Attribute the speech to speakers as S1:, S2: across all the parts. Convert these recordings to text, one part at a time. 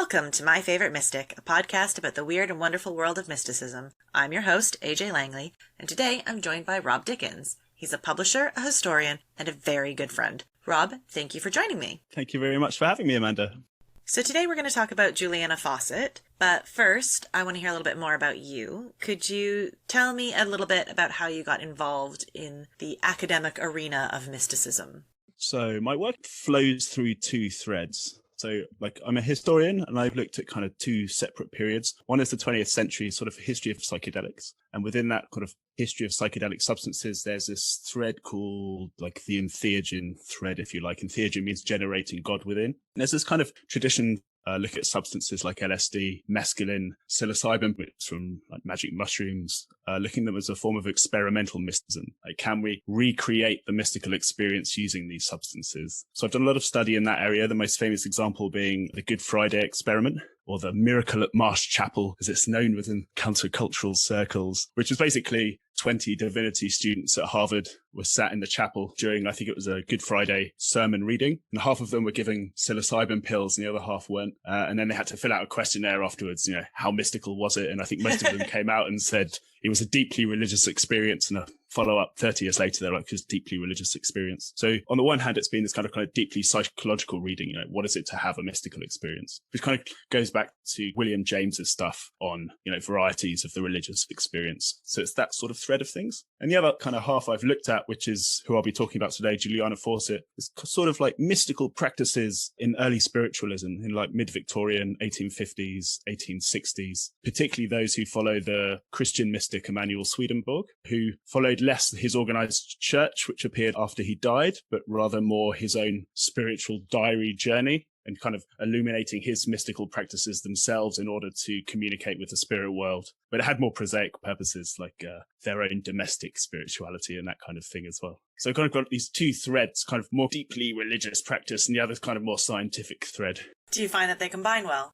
S1: Welcome to My Favorite Mystic, a podcast about the weird and wonderful world of mysticism. I'm your host, AJ Langley, and today I'm joined by Rob Dickins. He's a publisher, a historian, and a very good friend. Rob, thank you for joining me.
S2: Thank you very much for having me, Amanda.
S1: So today we're going to talk about Juliana Fawcett, but first I want to hear a little bit more about you. Could you tell me a little bit about how you got involved in the academic arena of mysticism?
S2: So my work flows through two threads. So I'm a historian and I've looked at kind of two separate periods. One is the 20th century sort of history of psychedelics. And within that kind of history of psychedelic substances, there's this thread called like the entheogen thread, if you like. Entheogen means generating God within. And there's this kind of tradition look at substances like LSD, mescaline, psilocybin from like magic mushrooms, looking at them as a form of experimental mysticism. Like, can we recreate the mystical experience using these substances? So I've done a lot of study in that area, the most famous example being the Good Friday experiment, or the Miracle at Marsh Chapel, as it's known within countercultural circles, which is basically 20 divinity students at Harvard were sat in the chapel during, I think it was a Good Friday sermon reading, and half of them were giving psilocybin pills and the other half weren't. And then they had to fill out a questionnaire afterwards, how mystical was it? And I think most of them came out and said it was a deeply religious experience, and a follow-up 30 years later, they're like, just deeply religious experience. So on the one hand, it's been this kind of deeply psychological reading, what is it to have a mystical experience? Which kind of goes back to William James's stuff on, varieties of the religious experience. So it's that sort of thread of things. And the other kind of half I've looked at, which is who I'll be talking about today, Juliana Fawcett, is sort of like mystical practices in early spiritualism in like mid-Victorian 1850s, 1860s, particularly those who follow the Christian mystic Emanuel Swedenborg, who followed less his organized church, which appeared after he died, but rather more his own spiritual diary journey, and kind of illuminating his mystical practices themselves in order to communicate with the spirit world. But it had more prosaic purposes, like their own domestic spirituality and that kind of thing as well. So kind of got these two threads, kind of more deeply religious practice and the other kind of more scientific thread.
S1: Do you find that they combine well?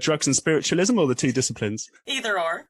S2: Drugs and spiritualism, or the two disciplines?
S1: Either or.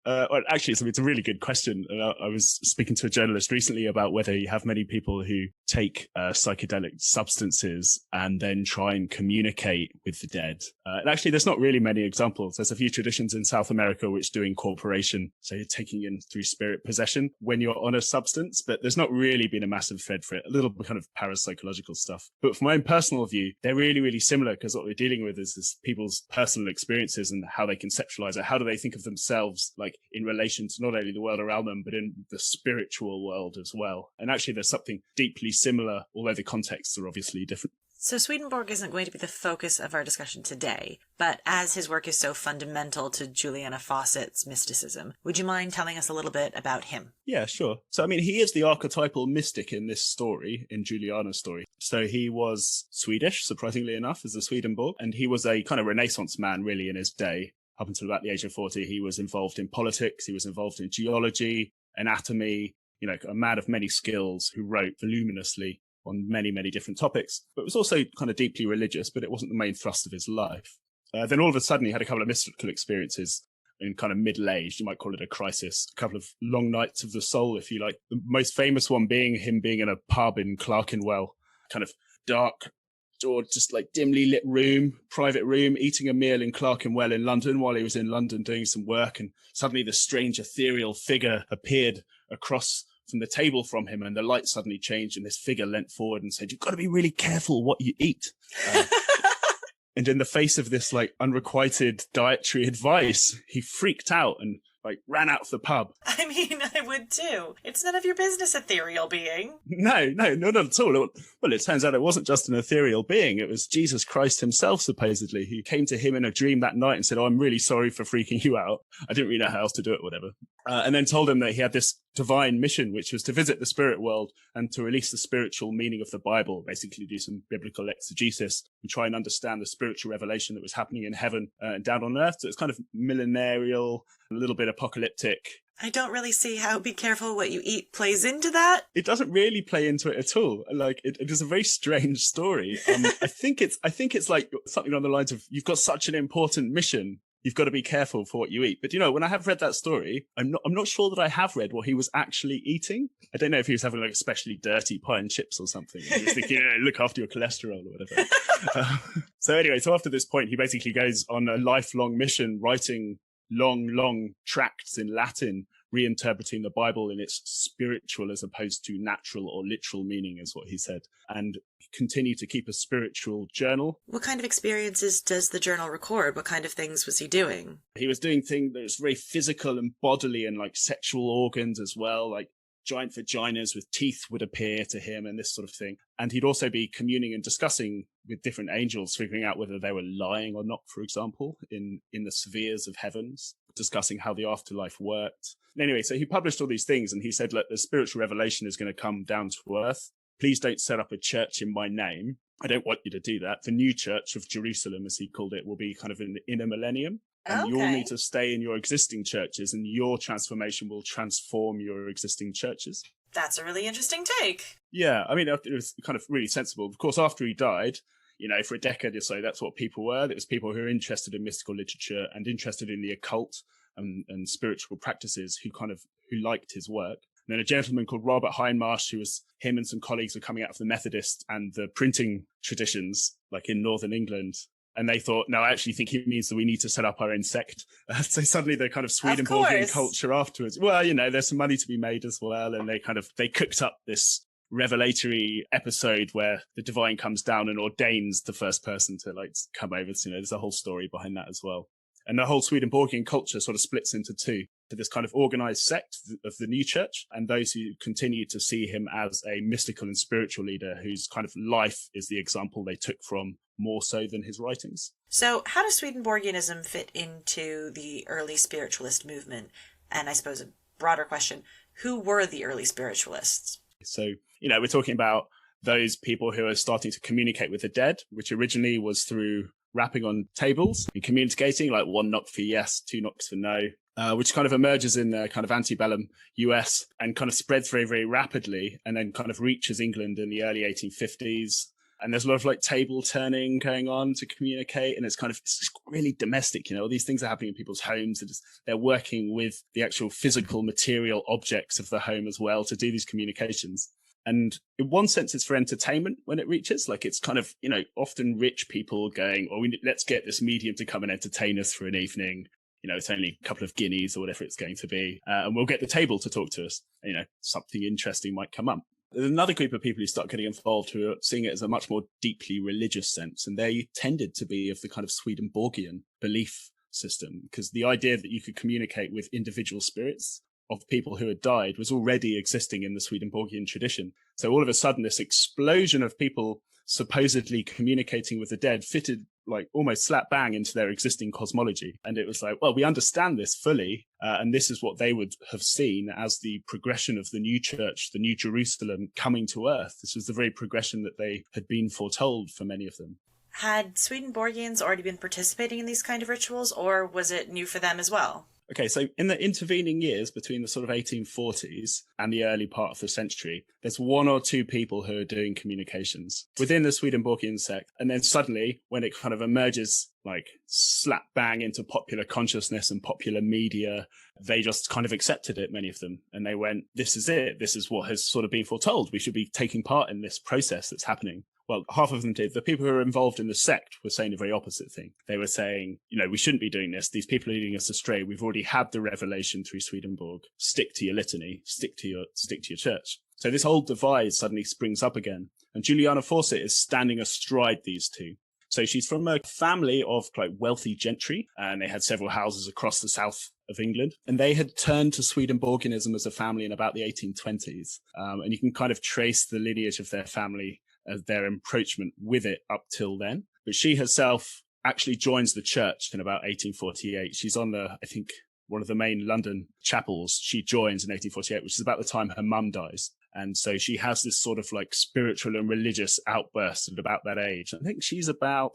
S2: Well, actually, it's a really good question. I was speaking to a journalist recently about whether you have many people who take psychedelic substances and then try and communicate with the dead. And actually, there's not really many examples. There's a few traditions in South America which do incorporation. So you're taking in through spirit possession when you're on a substance, but there's not really been a massive thread for it. A little kind of parapsychological stuff. But from my own personal view, they're really, really similar, because what we're dealing with is people's personal experiences and how they conceptualize it. How do they think of themselves, like in relation to not only the world around them, but in the spiritual world as well? And actually, there's something deeply similar, although the contexts are obviously different.
S1: So Swedenborg isn't going to be the focus of our discussion today, but as his work is so fundamental to Juliana Fawcett's mysticism, would you mind telling us a little bit about him?
S2: Yeah, sure. So, he is the archetypal mystic in this story, in Juliana's story. So he was Swedish, surprisingly enough, as a Swedenborg, and he was a kind of Renaissance man, really, in his day. Up until about the age of 40, he was involved in politics, he was involved in geology, anatomy, a man of many skills who wrote voluminously on many, many different topics, but was also kind of deeply religious, but it wasn't the main thrust of his life. Then all of a sudden he had a couple of mystical experiences in kind of middle age. You might call it a crisis, a couple of long nights of the soul, if you like. The most famous one being him being in a pub in Clerkenwell, kind of dark or just like dimly lit room, private room, eating a meal in Clerkenwell in London while he was in London doing some work. And suddenly this strange ethereal figure appeared across from the table from him, and the light suddenly changed, and this figure leant forward and said, "You've got to be really careful what you eat." And in the face of this like unrequited dietary advice, he freaked out and ran out of the pub.
S1: I would too. It's none of your business, ethereal being.
S2: No, not at all. Well, it turns out it wasn't just an ethereal being. It was Jesus Christ himself, supposedly, who came to him in a dream that night and said, "Oh, I'm really sorry for freaking you out. I didn't really know how else to do it," whatever. And then told him that he had this divine mission, which was to visit the spirit world and to release the spiritual meaning of the Bible, basically do some biblical exegesis and try and understand the spiritual revelation that was happening in heaven and down on earth. So it's kind of millenarial, a little bit apocalyptic.
S1: I don't really see how be careful what you eat plays into that.
S2: It doesn't really play into it at all. It is a very strange story. I think it's like something on the lines of, you've got such an important mission, you've got to be careful for what you eat. But when I have read that story, I'm not sure that I have read what he was actually eating. I don't know if he was having like especially dirty pie and chips or something. He was thinking, look after your cholesterol or whatever. So anyway, so after this point, he basically goes on a lifelong mission, writing long tracts in Latin, reinterpreting the Bible in its spiritual as opposed to natural or literal meaning, is what he said, and continue to keep a spiritual journal.
S1: What kind of experiences does the journal record? What kind of things was he doing?
S2: He was doing things that was very physical and bodily, and like sexual organs as well, like giant vaginas with teeth would appear to him and this sort of thing. And he'd also be communing and discussing with different angels, figuring out whether they were lying or not, for example, in the spheres of heavens, discussing how the afterlife worked. And anyway, so he published all these things, and he said, look, the spiritual revelation is going to come down to earth. Please don't set up a church in my name. I don't want you to do that. The new church of Jerusalem, as he called it, will be kind of in a millennium. And you'll need to stay in your existing churches, and your transformation will transform your existing churches.
S1: That's a really interesting take.
S2: Yeah, I mean, it was kind of really sensible. Of course, after he died, for a decade or so, that's what people were. It was people who were interested in mystical literature and interested in the occult and spiritual practices who liked his work. And then a gentleman called Robert Hindmarsh, him and some colleagues were coming out of the Methodist and the printing traditions, like in Northern England. And they thought, no, I actually think he means that we need to set up our own sect. So suddenly the kind of Swedenborgian culture afterwards. Well, there's some money to be made as well. And they cooked up this revelatory episode where the divine comes down and ordains the first person to come over. So, there's a whole story behind that as well. And the whole Swedenborgian culture sort of splits into two. To this kind of organized sect of the new church, and those who continue to see him as a mystical and spiritual leader whose kind of life is the example they took from more so than his writings.
S1: So how does Swedenborgianism fit into the early spiritualist movement? And I suppose a broader question, who were the early spiritualists?
S2: So, we're talking about those people who are starting to communicate with the dead, which originally was through rapping on tables and communicating, like 1 knock for yes, 2 knocks for no. Which kind of emerges in the kind of antebellum US and kind of spreads very, very rapidly, and then kind of reaches England in the early 1850s. And there's a lot of table turning going on to communicate. And it's really domestic, all these things are happening in people's homes. They're working with the actual physical material objects of the home as well to do these communications. And in one sense, it's for entertainment when it reaches, it's kind of, often rich people going, let's get this medium to come and entertain us for an evening. It's only a couple of guineas or whatever it's going to be. And we'll get the table to talk to us. Something interesting might come up. There's another group of people who start getting involved who are seeing it as a much more deeply religious sense. And they tended to be of the kind of Swedenborgian belief system, because the idea that you could communicate with individual spirits of people who had died was already existing in the Swedenborgian tradition. So all of a sudden, this explosion of people supposedly communicating with the dead fitted almost slap bang into their existing cosmology. And it was well, we understand this fully. And this is what they would have seen as the progression of the new church, the new Jerusalem coming to earth. This was the very progression that they had been foretold for many of them.
S1: Had Swedenborgians already been participating in these kind of rituals, or was it new for them as well?
S2: Okay, so in the intervening years between the sort of 1840s and the early part of the century, there's 1 or 2 people who are doing communications within the Swedenborgian sect. And then suddenly, when it kind of emerges slap bang into popular consciousness and popular media, they just kind of accepted it, many of them. And they went, this is it. This is what has sort of been foretold. We should be taking part in this process that's happening. Well, half of them did. The people who were involved in the sect were saying the very opposite thing. They were saying, we shouldn't be doing this. These people are leading us astray. We've already had the revelation through Swedenborg. Stick to your litany. Stick to your church. So this whole divide suddenly springs up again. And Juliana Fawcett is standing astride these two. So she's from a family of wealthy gentry, and they had several houses across the south of England. And they had turned to Swedenborgianism as a family in about the 1820s. And you can kind of trace the lineage of their family, their encroachment with it up till then. But she herself actually joins the church in about 1848. She's on one of the main London chapels. She joins in 1848, which is about the time her mum dies. And so she has this sort of spiritual and religious outburst at about that age. I think she's about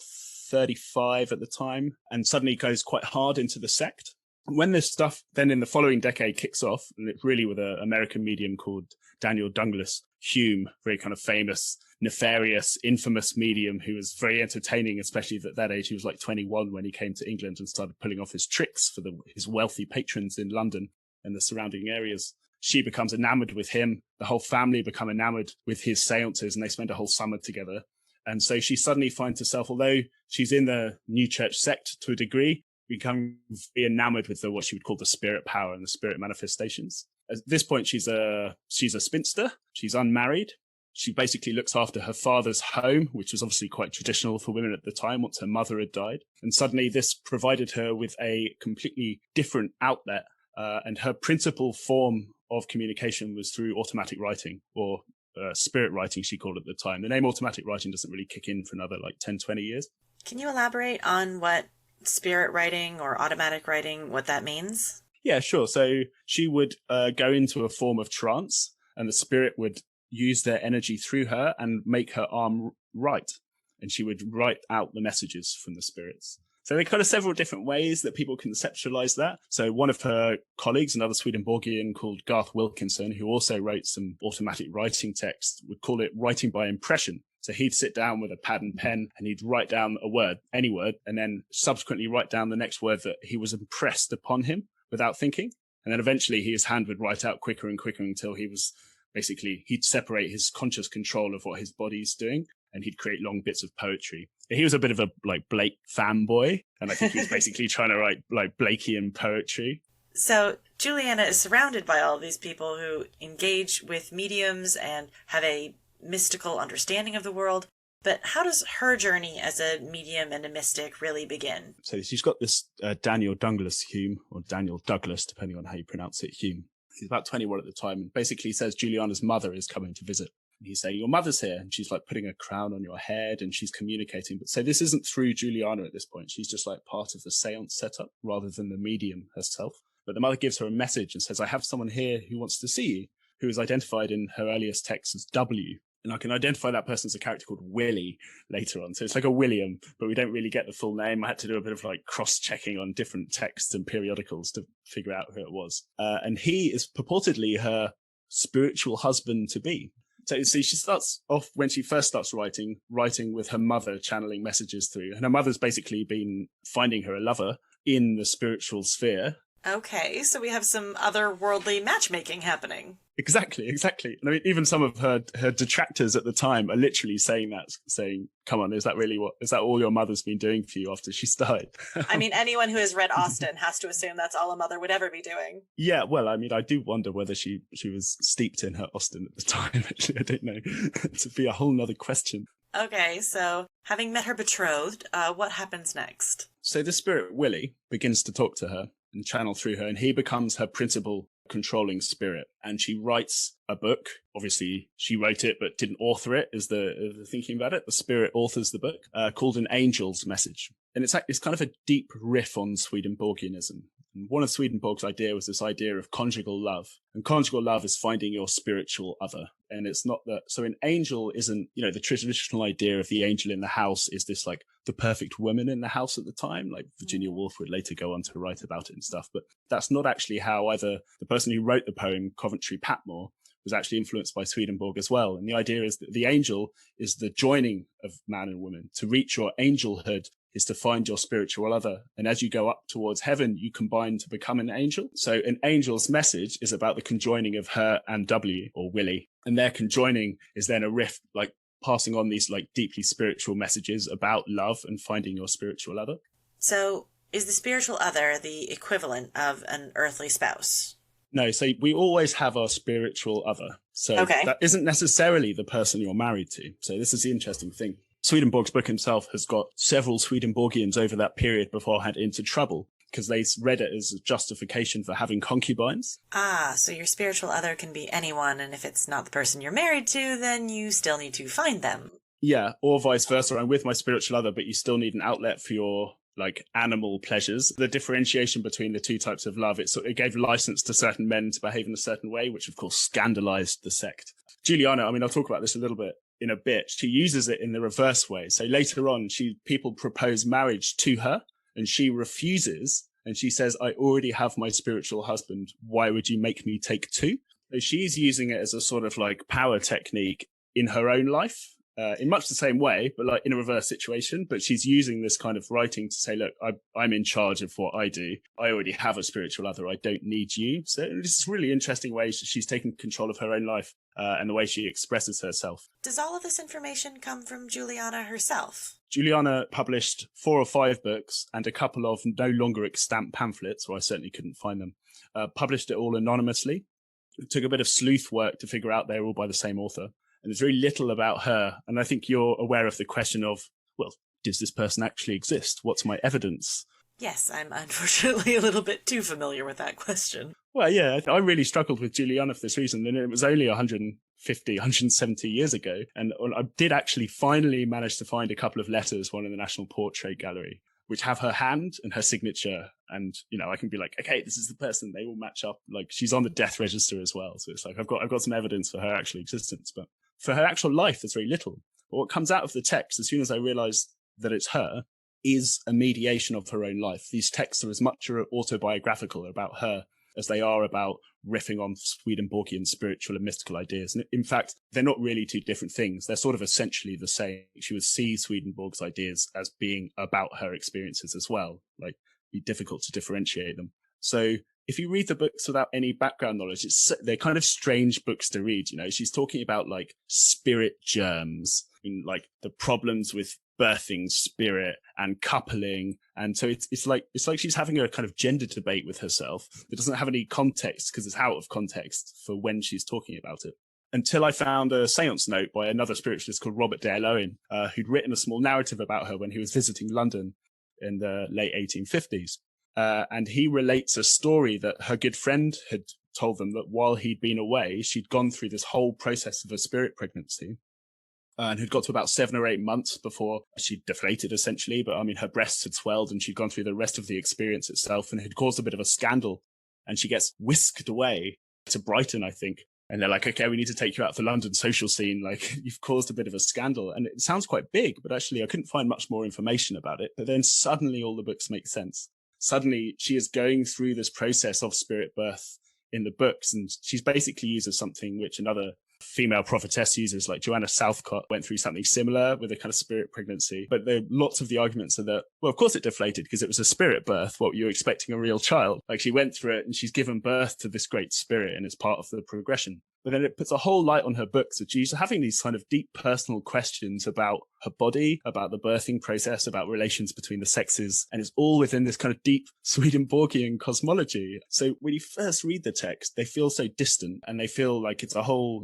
S2: 35 at the time, and suddenly goes quite hard into the sect. When this stuff then in the following decade kicks off, and it's really with an American medium called Daniel Douglas Hume, very kind of famous, nefarious, infamous medium who was very entertaining, especially at that age. He was 21 when he came to England and started pulling off his tricks for his wealthy patrons in London and the surrounding areas. She becomes enamored with him. The whole family become enamored with his seances, and they spend a whole summer together. And so she suddenly finds herself, although she's in the New Church sect to a degree, become enamored with what she would call the spirit power and the spirit manifestations. At this point, she's a spinster. She's unmarried. She basically looks after her father's home, which was obviously quite traditional for women at the time once her mother had died. And suddenly this provided her with a completely different outlet. And her principal form of communication was through automatic writing, or spirit writing, she called it at the time. The name automatic writing doesn't really kick in for another 10, 20 years.
S1: Can you elaborate on what spirit writing or automatic writing, what that means?
S2: Yeah, sure. So she would go into a form of trance, and the spirit would use their energy through her and make her arm write. And she would write out the messages from the spirits. So there are kind of several different ways that people conceptualize that. So one of her colleagues, another Swedenborgian called Garth Wilkinson, who also wrote some automatic writing text, would call it writing by impression. So he'd sit down with a pad and pen and he'd write down a word, any word, and then subsequently write down the next word that he was impressed upon him without thinking. And then eventually his hand would write out quicker and quicker until he was basically, he'd separate his conscious control of what his body's doing, and he'd create long bits of poetry. He was a bit of a Blake fanboy, and I think he was basically trying to write Blakean poetry.
S1: So Juliana is surrounded by all these people who engage with mediums and have a mystical understanding of the world. But how does her journey as a medium and a mystic really begin? So
S2: she's got this Daniel Douglas Hume, or Daniel Douglas, depending on how you pronounce it, Hume. He's about 21 at the time, and basically says Juliana's mother is coming to visit. And he's saying, your mother's here, and she's putting a crown on your head, and she's communicating. But so this isn't through Juliana at this point. She's just part of the seance setup rather than the medium herself. But the mother gives her a message and says, I have someone here who wants to see you, who is identified in her earliest text as W. And I can identify that person as a character called Willie later on. So it's like a William, but we don't really get the full name. I had to do a bit of cross-checking on different texts and periodicals to figure out who it was. And he is purportedly her spiritual husband-to-be. So she starts off, when she first starts writing with her mother channeling messages through. And her mother's basically been finding her a lover in the spiritual sphere. Okay, so we have some otherworldly matchmaking happening. Exactly. And I mean, even some of her detractors at the time are literally saying, come on, is that all your mother's been doing for you after she's died?
S1: I mean, anyone who has read Austen has to assume that's all a mother would ever be doing.
S2: Yeah, well, I mean, I do wonder whether she was steeped in her Austen at the time. Actually, I don't know. To be a whole nother question.
S1: Okay, so having met her betrothed, what happens next?
S2: So the spirit, Willie, begins to talk to her and channel through her, and he becomes her principal controlling spirit. And she writes a book. Obviously, she wrote it, but didn't author it, is the thinking about it. The spirit authors the book, called An Angel's Message. And it's kind of a deep riff on Swedenborgianism. And one of Swedenborg's idea was this idea of conjugal love. And conjugal love is finding your spiritual other. And it's not that, so an angel isn't, the traditional idea of the angel in the house is this the perfect woman in the house at the time. Virginia Woolf would later go on to write about it and stuff. But that's not actually how either the person who wrote the poem, Coventry Patmore, was actually influenced by Swedenborg as well. And the idea is that the angel is the joining of man and woman. To reach your angelhood is to find your spiritual other. And as you go up towards heaven, you combine to become an angel. So an angel's message is about the conjoining of her and W, or Willie. And their conjoining is then a riff, passing on these deeply spiritual messages about love and finding your spiritual other.
S1: So is the spiritual other the equivalent of an earthly spouse?
S2: No, so we always have our spiritual other. So That isn't necessarily the person you're married to. So this is the interesting thing. Swedenborg's book himself has got several Swedenborgians over that period beforehand into trouble because they read it as a justification for having concubines.
S1: Ah, so your spiritual other can be anyone, and if it's not the person you're married to, then you still need to find them.
S2: Yeah, or vice versa. I'm with my spiritual other, but you still need an outlet for your animal pleasures. The differentiation between the two types of love, it gave license to certain men to behave in a certain way, which of course scandalized the sect. Juliana, I mean, I'll talk about this a little bit in a bit. She uses it in the reverse way. So later on, people propose marriage to her and she refuses. And she says, I already have my spiritual husband. Why would you make me take two? So she's using it as a sort of power technique in her own life. in much the same way, but like in a reverse situation. But she's using this kind of writing to say, look, I'm in charge of what I do. I already have a spiritual other. I don't need you. So this is really interesting ways she's taken control of her own life and the way she expresses herself.
S1: Does all of this information come from Juliana herself?
S2: Juliana published 4 or 5 books and a couple of no longer extant pamphlets, or I certainly couldn't find them. Published it all anonymously. It took a bit of sleuth work to figure out they're all by the same author. And there's very little about her. And I think you're aware of the question of, well, does this person actually exist? What's my evidence?
S1: Yes, I'm unfortunately a little bit too familiar with that question.
S2: Well, yeah, I really struggled with Juliana for this reason. And it was only 150, 170 years ago. And I did actually finally manage to find a couple of letters, one in the National Portrait Gallery, which have her hand and her signature. And, you know, I can be like, okay, this is the person. They will match up. Like, she's on the death register as well. So it's like, I've got some evidence for her actual existence. But for her actual life, there's very little. But what comes out of the text, as soon as I realized that it's her, is a mediation of her own life. These texts are as much autobiographical about her as they are about riffing on Swedenborgian spiritual and mystical ideas. And in fact, they're not really two different things. They're sort of essentially the same. She would see Swedenborg's ideas as being about her experiences as well. Like, be difficult to differentiate them. So if you read the books without any background knowledge, they're kind of strange books to read. You know, she's talking about like spirit germs and like the problems with birthing spirit and coupling. And so it's like she's having a kind of gender debate with herself that doesn't have any context because it's out of context for when she's talking about it. Until I found a seance note by another spiritualist called Robert Dale Owen, who'd written a small narrative about her when he was visiting London in the late 1850s. And he relates a story that her good friend had told them that while he'd been away, she'd gone through this whole process of a spirit pregnancy and had got to about 7 or 8 months before she deflated, essentially. But I mean, her breasts had swelled and she'd gone through the rest of the experience itself and had caused a bit of a scandal. And she gets whisked away to Brighton, I think. And they're like, okay, we need to take you out to the London social scene. Like, you've caused a bit of a scandal. And it sounds quite big, but actually I couldn't find much more information about it. But then suddenly all the books make sense. Suddenly she is going through this process of spirit birth in the books. And she's basically uses something which another female prophetess uses, like Joanna Southcott went through something similar with a kind of spirit pregnancy. But lots of the arguments are that, well, of course it deflated because it was a spirit birth. What, you were expecting a real child? Like, she went through it and she's given birth to this great spirit and it's part of the progression. But then it puts a whole light on her books that she's having these kind of deep personal questions about her body, about the birthing process, about relations between the sexes. And it's all within this kind of deep Swedenborgian cosmology. So when you first read the text, they feel so distant and they feel like it's a whole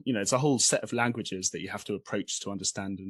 S2: set of languages that you have to approach to understand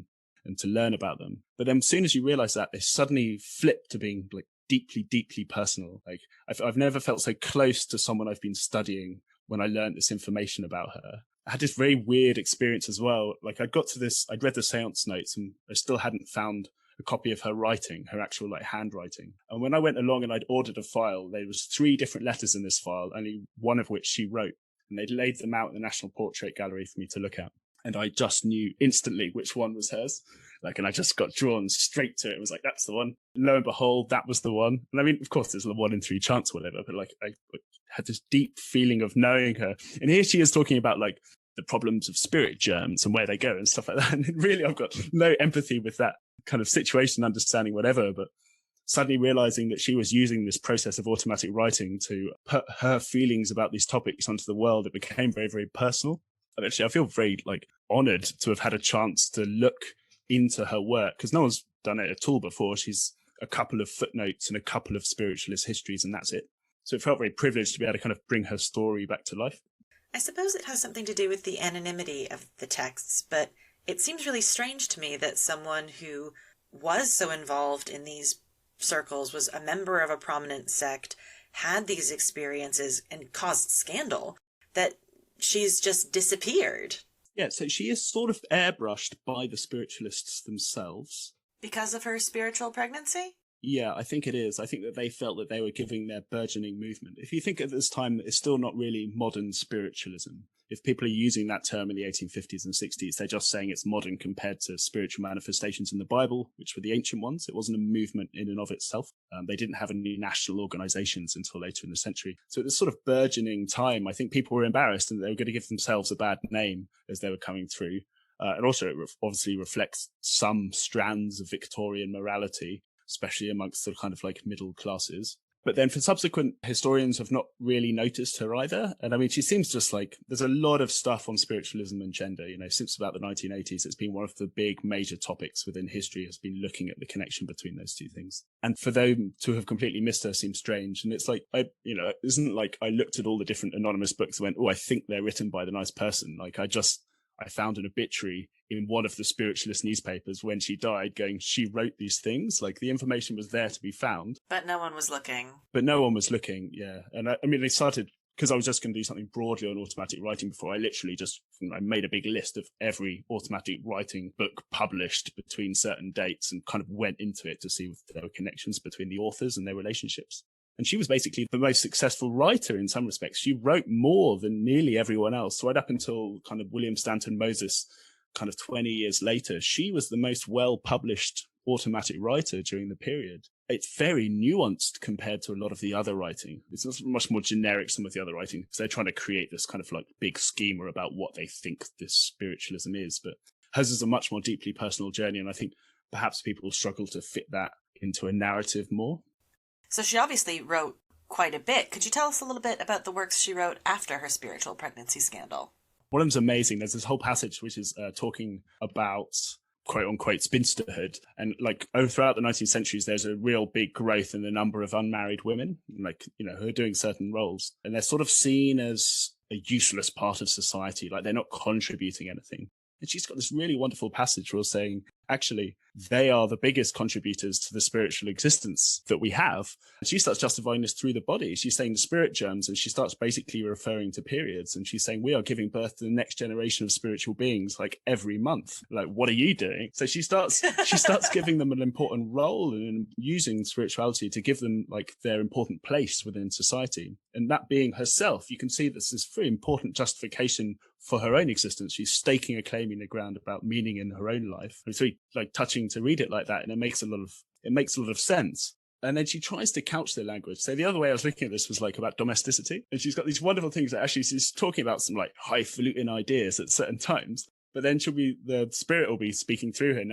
S2: and to learn about them. But then as soon as you realize that, they suddenly flip to being like deeply, deeply personal. Like, I've never felt so close to someone I've been studying when I learned this information about her. I had this very weird experience as well. Like, I'd read the seance notes and I still hadn't found a copy of her writing, her actual like handwriting. And when I went along and I'd ordered a file, there was 3 different letters in this file, only one of which she wrote. And they'd laid them out in the National Portrait Gallery for me to look at. And I just knew instantly which one was hers. Like, and I just got drawn straight to it. It was like, that's the one. And lo and behold, that was the one. And I mean, of course, there's a 1 in 3 chance or whatever, but like, I had this deep feeling of knowing her. And here she is talking about like the problems of spirit germs and where they go and stuff like that. And really, I've got no empathy with that kind of situation, understanding whatever, but suddenly realizing that she was using this process of automatic writing to put her feelings about these topics onto the world, it became very, very personal. And actually, I feel very like honored to have had a chance to look into her work because no one's done it at all before. She's a couple of footnotes and a couple of spiritualist histories, and that's it. So it felt very privileged to be able to kind of bring her story back to life.
S1: I suppose it has something to do with the anonymity of the texts, but it seems really strange to me that someone who was so involved in these circles, was a member of a prominent sect, had these experiences and caused scandal, that she's just disappeared.
S2: Yeah, so she is sort of airbrushed by the spiritualists themselves.
S1: Because of her spiritual pregnancy?
S2: Yeah, I think it is. I think that they felt that they were giving their burgeoning movement. If you think at this time, it's still not really modern spiritualism. If people are using that term in the 1850s and 60s, they're just saying it's modern compared to spiritual manifestations in the Bible, which were the ancient ones. It wasn't a movement in and of itself. They didn't have any national organizations until later in the century. So at this sort of burgeoning time, I think people were embarrassed and they were going to give themselves a bad name as they were coming through. And also it obviously reflects some strands of Victorian morality, especially amongst the kind of like middle classes. But then for subsequent historians have not really noticed her either. And I mean, she seems just like, there's a lot of stuff on spiritualism and gender, since about the 1980s. It's been one of the big major topics within history, has been looking at the connection between those two things. And for them to have completely missed her seems strange. And it's like, it isn't like I looked at all the different anonymous books and went, oh, I think they're written by the nice person. Like I found an obituary in one of the spiritualist newspapers when she died going, she wrote these things. Like the information was there to be found.
S1: But no one was looking.
S2: Yeah. And I mean, they started, because I was just going to do something broadly on automatic writing before, I literally just I made a big list of every automatic writing book published between certain dates and kind of went into it to see if there were connections between the authors and their relationships. And she was basically the most successful writer in some respects. She wrote more than nearly everyone else. Right up until kind of William Stanton Moses, kind of 20 years later, she was the most well-published automatic writer during the period. It's very nuanced compared to a lot of the other writing. It's much more generic, some of the other writing, because they're trying to create this kind of like big schema about what they think this spiritualism is. But hers is a much more deeply personal journey. And I think perhaps people struggle to fit that into a narrative more.
S1: So she obviously wrote quite a bit. Could you tell us a little bit about the works she wrote after her spiritual pregnancy scandal?
S2: One of them's amazing. There's this whole passage which is talking about quote unquote spinsterhood. And like throughout the 19th centuries, there's a real big growth in the number of unmarried women, who are doing certain roles. And they're sort of seen as a useless part of society. Like they're not contributing anything. And she's got this really wonderful passage where saying, actually, they are the biggest contributors to the spiritual existence that we have. And she starts justifying this through the body. She's saying the spirit germs, and she starts basically referring to periods. And she's saying, we are giving birth to the next generation of spiritual beings, like every month. Like, what are you doing? So she starts giving them an important role and using spirituality to give them like their important place within society. And that being herself, you can see this is very important justification for her own existence. She's staking a claim in the ground about meaning in her own life. It's really like touching to read it like that, and it makes a lot of sense. And then she tries to couch the language. So the other way I was looking at this was like about domesticity, and she's got these wonderful things that actually she's talking about some like highfalutin ideas at certain times. But then the spirit will be speaking through her, and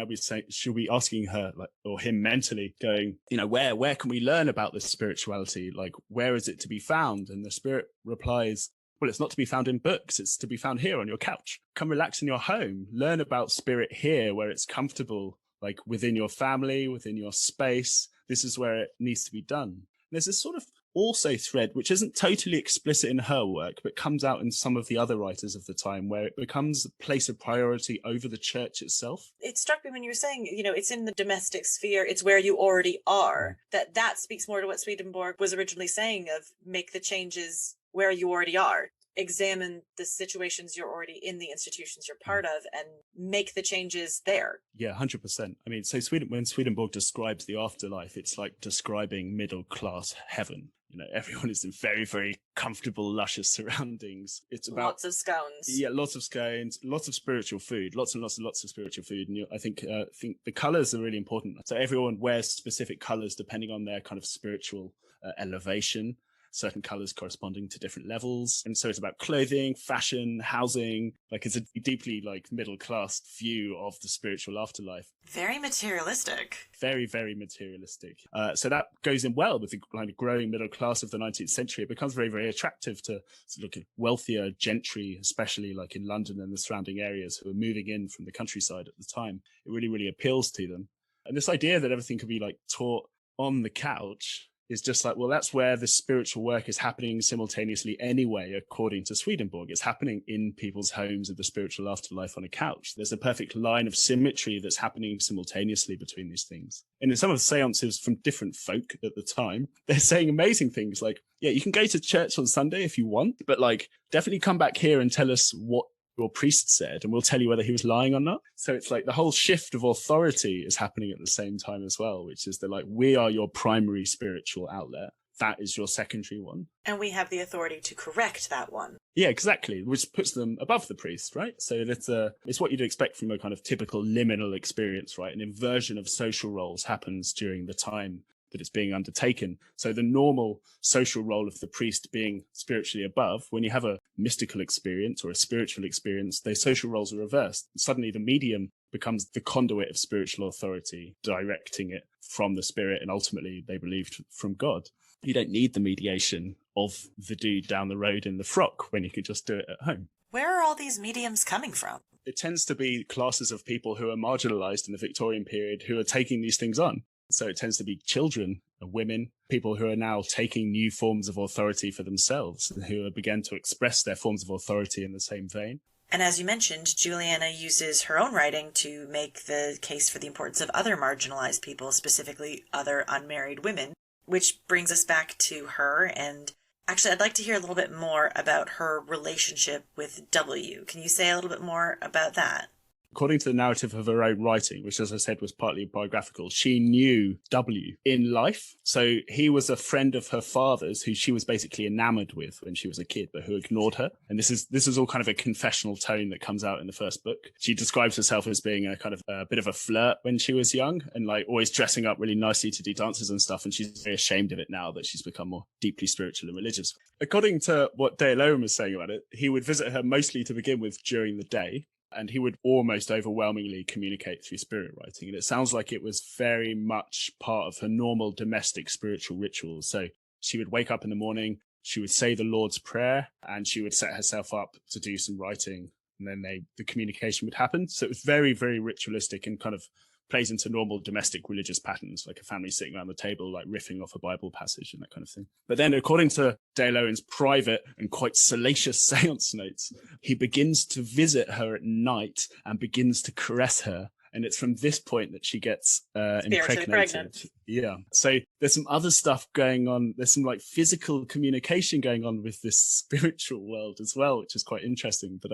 S2: she'll be asking her, like, or him mentally, going, where can we learn about this spirituality? Like, where is it to be found? And the spirit replies, well, it's not to be found in books. It's to be found here on your couch. Come relax in your home. Learn about spirit here where it's comfortable, like within your family, within your space. This is where it needs to be done. And there's this sort of also thread, which isn't totally explicit in her work, but comes out in some of the other writers of the time, where it becomes a place of priority over the church itself.
S1: It struck me when you were saying, it's in the domestic sphere, it's where you already are. That speaks more to what Swedenborg was originally saying of make the changes where you already are. Examine the situations you're already in, the institutions you're part of, and make the changes there.
S2: Yeah, 100%. I mean, so when Swedenborg describes the afterlife, it's like describing middle-class heaven. Everyone is in very, very comfortable, luscious surroundings. It's about
S1: lots of scones.
S2: Yeah, lots of scones, lots of spiritual food, lots and lots and lots of spiritual food. And I think the colors are really important. So everyone wears specific colors depending on their kind of spiritual elevation. Certain colors corresponding to different levels. And so it's about clothing, fashion, housing. Like it's a deeply like middle class view of the spiritual afterlife.
S1: Very materialistic.
S2: Very, very materialistic. So that goes in well with the kind of growing middle class of the 19th century. It becomes very, very attractive to look at wealthier gentry, especially like in London and the surrounding areas, who are moving in from the countryside at the time. It really, really appeals to them. And this idea that everything could be like taught on the couch is just like, well, that's where the spiritual work is happening simultaneously anyway, according to Swedenborg. It's happening in people's homes of the spiritual afterlife on a couch. There's a perfect line of symmetry that's happening simultaneously between these things. And in some of the seances from different folk at the time, they're saying amazing things like, yeah, you can go to church on Sunday if you want, but like definitely come back here and tell us what your priest said, and we'll tell you whether he was lying or not. So it's like the whole shift of authority is happening at the same time as well, which is like, we are your primary spiritual outlet. That is your secondary one. And
S1: we have the authority to correct that one.
S2: Yeah, exactly. Which puts them above the priest, right? So it's what you'd expect from a kind of typical liminal experience, right? An inversion of social roles happens during the time but it's being undertaken. So the normal social role of the priest being spiritually above, when you have a mystical experience or a spiritual experience, those social roles are reversed. Suddenly the medium becomes the conduit of spiritual authority, directing it from the spirit and ultimately, they believed, from God. You don't need the mediation of the dude down the road in the frock when you could just do it at home.
S1: Where are all these mediums coming from?
S2: It tends to be classes of people who are marginalized in the Victorian period who are taking these things on. So it tends to be children, women, people who are now taking new forms of authority for themselves, who have begun to express their forms of authority in the same vein.
S1: And as you mentioned, Juliana uses her own writing to make the case for the importance of other marginalized people, specifically other unmarried women, which brings us back to her. And actually, I'd like to hear a little bit more about her relationship with W. Can you say a little bit more about that?
S2: According to the narrative of her own writing, which, as I said, was partly biographical, she knew W in life. So he was a friend of her father's who she was basically enamored with when she was a kid, but who ignored her. And this is all kind of a confessional tone that comes out in the first book. She describes herself as being a kind of a bit of a flirt when she was young and like always dressing up really nicely to do dances and stuff. And she's very ashamed of it now that she's become more deeply spiritual and religious. According to what Dale Owen was saying about it, he would visit her mostly to begin with during the day. And he would almost overwhelmingly communicate through spirit writing. And it sounds like it was very much part of her normal domestic spiritual rituals. So she would wake up in the morning, she would say the Lord's Prayer, and she would set herself up to do some writing. And then the communication would happen. So it was very, very ritualistic and kind of plays into normal domestic religious patterns, like a family sitting around the table, like riffing off a Bible passage and that kind of thing. But then according to Dale Owen's private and quite salacious seance notes, he begins to visit her at night and begins to caress her. And it's from this point that she gets impregnated. Pregnant. Yeah. So there's some other stuff going on. There's some like physical communication going on with this spiritual world as well, which is quite interesting. But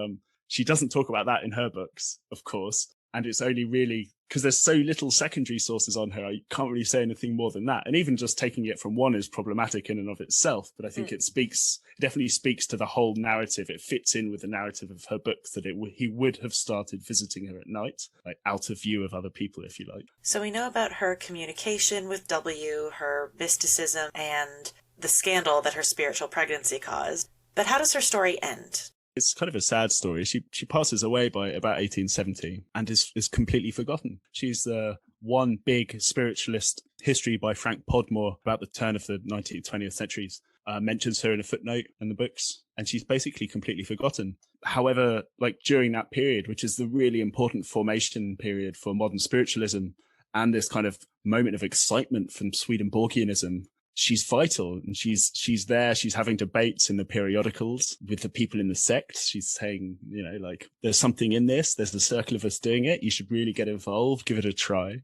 S2: she doesn't talk about that in her books, of course. And it's only really because there's so little secondary sources on her, I can't really say anything more than that. And even just taking it from one is problematic in and of itself. But I think it definitely speaks to the whole narrative. It fits in with the narrative of her books that he would have started visiting her at night, like out of view of other people, if you like.
S1: So we know about her communication with W, her mysticism, and the scandal that her spiritual pregnancy caused. But how does her story end?
S2: It's kind of a sad story. She passes away by about 1870 and is completely forgotten. She's the one big spiritualist. History by Frank Podmore about the turn of the 19th, 20th centuries mentions her in a footnote in the books, and she's basically completely forgotten. However, like during that period, which is the really important formation period for modern spiritualism and this kind of moment of excitement from Swedenborgianism, she's vital and she's there. She's having debates in the periodicals with the people in the sect. She's saying, like, there's something in this. There's a circle of us doing it. You should really get involved. Give it a try.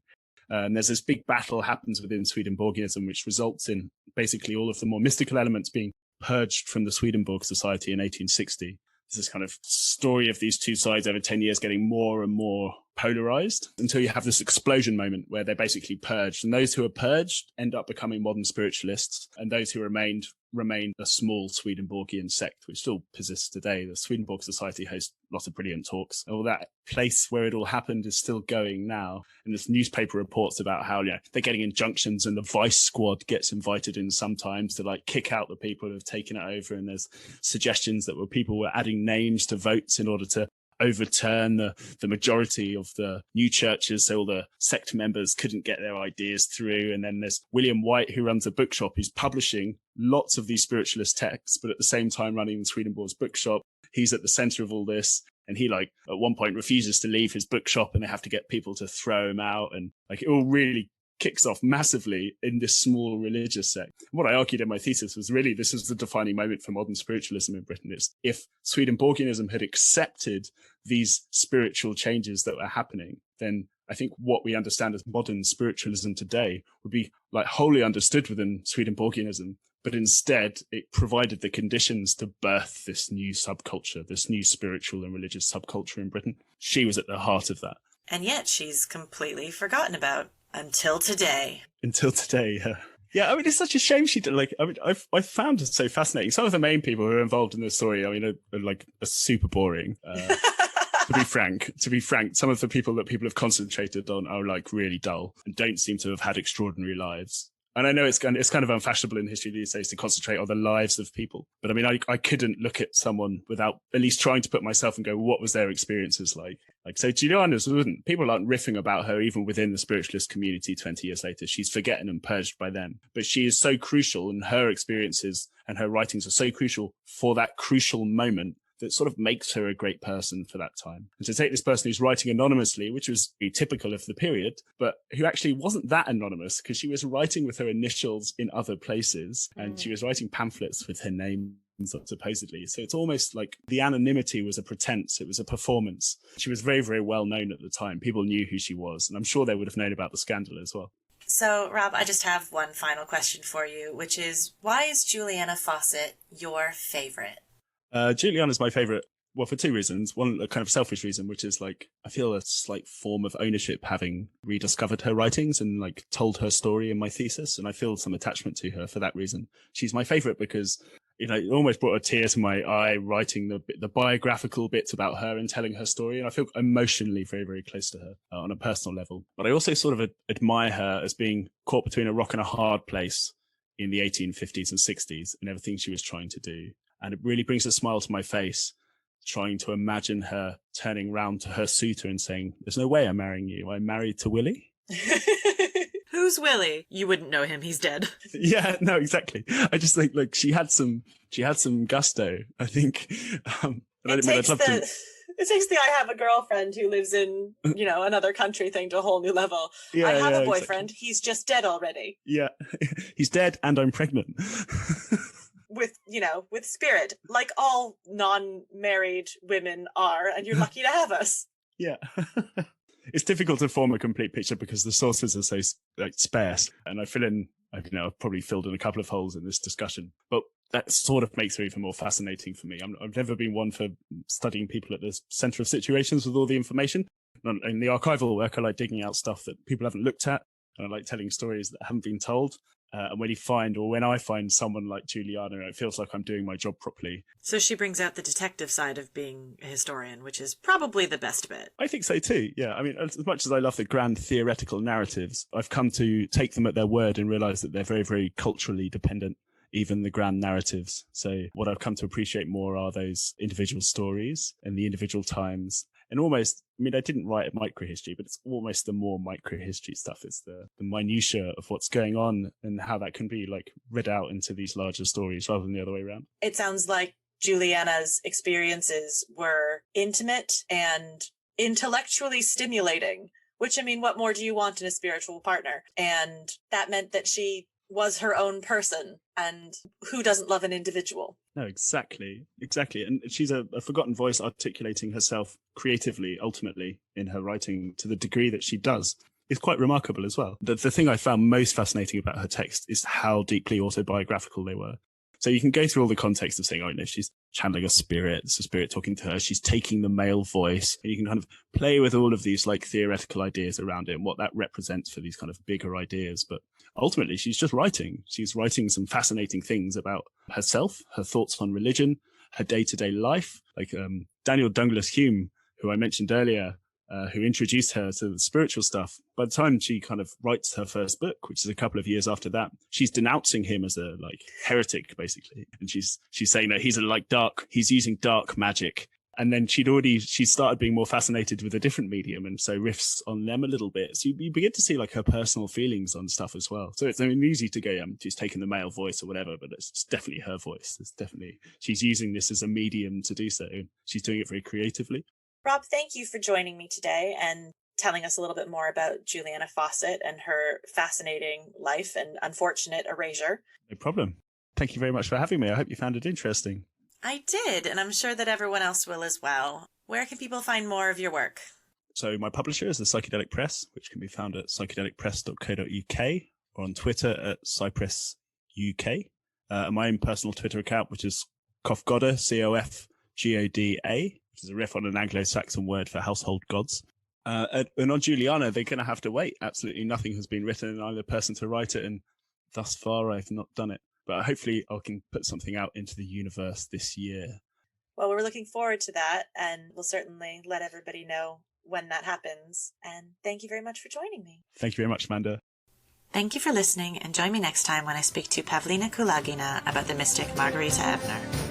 S2: And there's this big battle happens within Swedenborgianism, which results in basically all of the more mystical elements being purged from the Swedenborg Society in 1860. There's this kind of story of these two sides over 10 years getting more and more polarized until you have this explosion moment where they're basically purged. And those who are purged end up becoming modern spiritualists. And those who remain a small Swedenborgian sect, which still persists today. The Swedenborg Society hosts lots of brilliant talks. All that place where it all happened is still going now. And this newspaper reports about how they're getting injunctions and the vice squad gets invited in sometimes to like kick out the people who have taken it over. And there's suggestions that people were adding names to votes in order to overturn the majority of the new churches, so all the sect members couldn't get their ideas through. And then there's William White, who runs a bookshop, who's publishing lots of these spiritualist texts, but at the same time running the Swedenborg's bookshop. He's at the center of all this, and he at one point refuses to leave his bookshop, and they have to get people to throw him out, and it all really kicks off massively in this small religious sect. What I argued in my thesis was really this is the defining moment for modern spiritualism in Britain. Is if Swedenborgianism had accepted these spiritual changes that were happening, then I think what we understand as modern spiritualism today would be wholly understood within Swedenborgianism. But instead, it provided the conditions to birth this new subculture, this new spiritual and religious subculture in Britain. She was at the heart of that.
S1: And yet she's completely forgotten about. Until today.
S2: Yeah. Yeah, I mean, it's such a shame she did. I found it so fascinating. Some of the main people who are involved in this story, are super boring. To be frank, some of the people that people have concentrated on are really dull and don't seem to have had extraordinary lives. And I know it's kind of unfashionable in history these days to concentrate on the lives of people. But I mean, I couldn't look at someone without at least trying to put myself and go, what was their experiences like? So Juliana's wouldn't. People aren't riffing about her even within the spiritualist community 20 years later. She's forgotten and purged by them. But she is so crucial, and her experiences and her writings are so crucial for that crucial moment that sort of makes her a great person for that time. And to take this person who's writing anonymously, which was typical of the period, but who actually wasn't that anonymous because she was writing with her initials in other places and she was writing pamphlets with her name supposedly. So it's almost like the anonymity was a pretense. It was a performance. She was very, very well known at the time. People knew who she was, and I'm sure they would have known about the scandal as well.
S1: So, Rob, I just have one final question for you, which is, why is Juliana Fawcett your favorite?
S2: Juliana's my favorite, well, for two reasons. One, a kind of selfish reason, which is like, I feel a slight form of ownership having rediscovered her writings and like told her story in my thesis. And I feel some attachment to her for that reason. She's my favorite because, you know, it almost brought a tear to my eye writing the biographical bits about her and telling her story. And I feel emotionally very, very close to her on a personal level. But I also sort of admire her as being caught between a rock and a hard place in the 1850s and 60s and everything she was trying to do. And it really brings a smile to my face, trying to imagine her turning round to her suitor and saying, there's no way I'm marrying you. I'm married to Willie.
S1: Who's Willie? You wouldn't know him. He's dead.
S2: Yeah, no, exactly. I just think, like, she had some gusto, I think.
S1: It takes the I have a girlfriend who lives in, you know, another country thing to a whole new level. Yeah, I have a boyfriend. Exactly. He's just dead already.
S2: Yeah, he's dead and I'm pregnant.
S1: with spirit, like all non-married women are, and you're lucky to have us.
S2: Yeah. It's difficult to form a complete picture because the sources are so sparse, and I've probably filled in a couple of holes in this discussion, but that sort of makes her even more fascinating for me. I've never been one for studying people at the center of situations with all the information. In the archival work, I like digging out stuff that people haven't looked at, and I like telling stories that haven't been told. And when I find someone like Juliana, it feels like I'm doing my job properly.
S1: So she brings out the detective side of being a historian, which is probably the best bit.
S2: I think so too, yeah. I mean, as much as I love the grand theoretical narratives, I've come to take them at their word and realise that they're very, very culturally dependent, even the grand narratives. So what I've come to appreciate more are those individual stories and the individual times. And almost, I mean, I didn't write a microhistory, but it's almost the more microhistory stuff. It's the minutiae of what's going on and how that can be like read out into these larger stories rather than the other way around.
S1: It sounds like Juliana's experiences were intimate and intellectually stimulating, which, I mean, what more do you want in a spiritual partner? And that meant that she was her own person, and who doesn't love an individual?
S2: No, exactly. And she's a forgotten voice articulating herself creatively, ultimately, in her writing to the degree that she does. It's quite remarkable as well. The thing I found most fascinating about her text is how deeply autobiographical they were. So you can go through all the context of saying, oh, no, she's channeling a spirit, it's a spirit talking to her, she's taking the male voice, and you can kind of play with all of these like theoretical ideas around it and what that represents for these kind of bigger ideas. But ultimately, she's just writing. She's writing some fascinating things about herself, her thoughts on religion, her day-to-day life. Like Daniel Douglas Hume, who I mentioned earlier, who introduced her to the spiritual stuff. By the time she kind of writes her first book, which is a couple of years after that, she's denouncing him as a like heretic, basically. And she's saying that he's using dark magic. And then she started being more fascinated with a different medium, and so riffs on them a little bit. So you begin to see like her personal feelings on stuff as well. So it's easy to go, she's taking the male voice or whatever, but it's definitely her voice. She's using this as a medium to do so. She's doing it very creatively.
S1: Rob, thank you for joining me today and telling us a little bit more about Juliana Fawcett and her fascinating life and unfortunate erasure.
S2: No problem. Thank you very much for having me. I hope you found it interesting.
S1: I did, and I'm sure that everyone else will as well. Where can people find more of your work?
S2: So my publisher is the Psychedelic Press, which can be found at psychedelicpress.co.uk or on Twitter at cypressuk. My own personal Twitter account, which is Kofgoda, Cofgoda, which is a riff on an Anglo-Saxon word for household gods. And on Juliana, they're going to have to wait. Absolutely nothing has been written, and I'm the person to write it, and thus far I've not done it. But hopefully I can put something out into the universe this year.
S1: Well, we're looking forward to that, and we'll certainly let everybody know when that happens. And thank you very much for joining me.
S2: Thank you very much, Amanda.
S1: Thank you for listening, and join me next time when I speak to Pavlina Kulagina about the mystic Margarita Ebner.